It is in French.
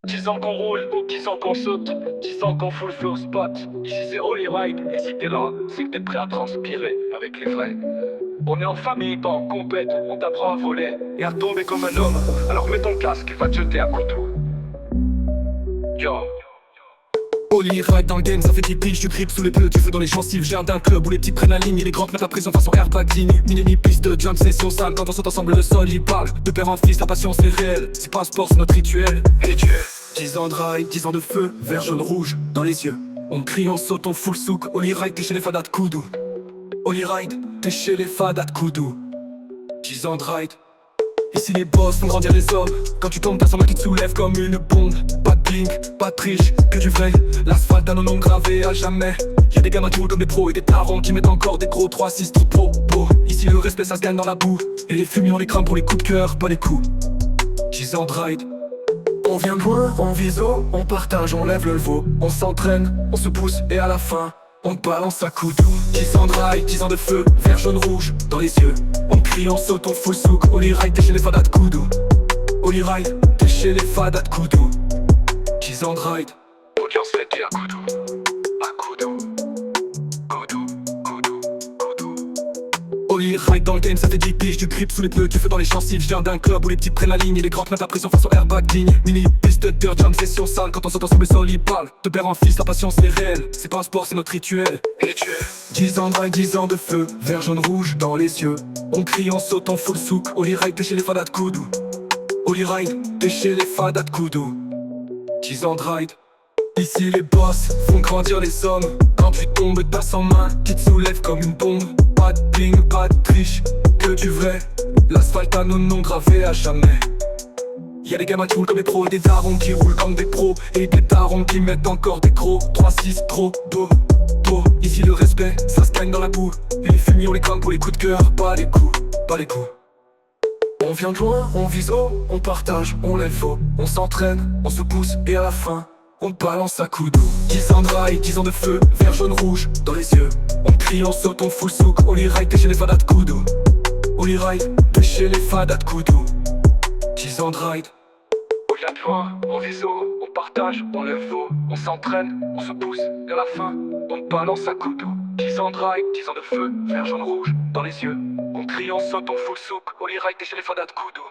10 ans qu'on roule, 10 ans qu'on saute, 10 ans qu'on full flow spot. Ici c'est Holy Ride, et si t'es là, c'est que t'es prêt à transpirer avec les vrais. On est en famille, pas en compète, on t'apprend à voler et à tomber comme un homme. Alors mets ton casque et va te jeter à couteau. Yo. Holy Ride dans le game, ça fait 10 piges, du grip sous les bleus, du feu dans les gencives. J'ai un d'un club où les petits prennent la ligne et les grands mettent la prison façon airbag ligne. Ni piste de jump, session sale, quand on saute ensemble le sol il parle. De père en fils, la patience est réelle, c'est pas un sport, c'est notre rituel. Rituel. 10 ans de ride, 10 ans de feu, vert, jaune, rouge, dans les yeux. On crie, on saute, on full souk. Holy Ride, t'es chez les fadas de Koudou. Holy Ride, t'es chez les fadas de Koudou. 10 ans de ride. Ici les boss font grandir les hommes. Quand tu tombes, t'as son main qui te soulève comme une bombe. Pas de blink, pas de triche, que du vrai. L'asphalte a nos noms gravés à jamais. Y'a des gamins qui roulent comme des pros et des tarons qui mettent encore des gros 3-6 trop beau. Ici le respect ça se gagne dans la boue. Et les fumiers on les crame pour les coups de cœur, pas les coups. 10 ans de ride. On vient de loin, on vise haut, on partage, on lève le leveau. On s'entraîne, on se pousse et à la fin on balance à coups doux. 10 ans de ride, 10 ans de feu, vert, jaune, rouge, dans les yeux. On crie, on saute, on full souk. Holy Ride, t'es chez les fadas de Koudou. Holy Ride, t'es chez les fadas de Koudou. 10 ans de ride. Audience fêtée à Koudou. À Koudou. Koudou, Koudou, Koudou. Holy Ride dans le game, ça fait 10 piges, du grip sous les pneus, du feu dans les gencives. Je viens d'un club où les petits prennent la ligne et les grands mettent la pression face au airbag ligne. Mini piste de dirt jump, session sale, quand on saute ensemble le sol il parle. De père en fils, la patience est réelle, c'est pas un sport, c'est notre rituel. Rituel. 10 ans de ride, 10 ans de feu, vert, jaune, rouge, dans les yeux. On crie, on saute, on full souk. Holy Ride, t'es chez les fadas de Koudou. Holy Ride, t'es chez les fadas de Koudou. 10 ans de ride. Ici les boss font grandir les hommes. Quand tu tombes, t'as sans main qui te soulève comme une bombe. Pas de bling, pas de triche, que du vrai. L'asphalte a nos noms gravés à jamais. Y'a des gamins qui roulent comme des pros, des darons qui roulent comme des pros. Et des darons qui mettent encore des gros 3-6 trop beau. Ici le respect, ça se gagne dans la boue. Et les fumiers on les crame pour les coups de cœur, pas les coups, pas les coups. On vient de loin, on vise haut, on partage, on lève haut. On s'entraîne, on se pousse et à la fin on balance à coups doux. 10 ans de ride, 10 ans de feu, vert, jaune, rouge, dans les yeux. On crie, on saute, on full souk. Holy Ride, t'es chez les fadas de Koudou. Holy Ride, t'es chez les fadas de Koudou. 10 ans de ride. On vient de loin, on vise haut, on partage, on lève haut. On s'entraîne, on se pousse, et à la fin, on balance à Koudou. 10 ans de ride, 10 ans de feu, vert, jaune, rouge, dans les yeux. On crie, on saute, on full souk. Holy Ride, t'es chez les fadas de Koudou.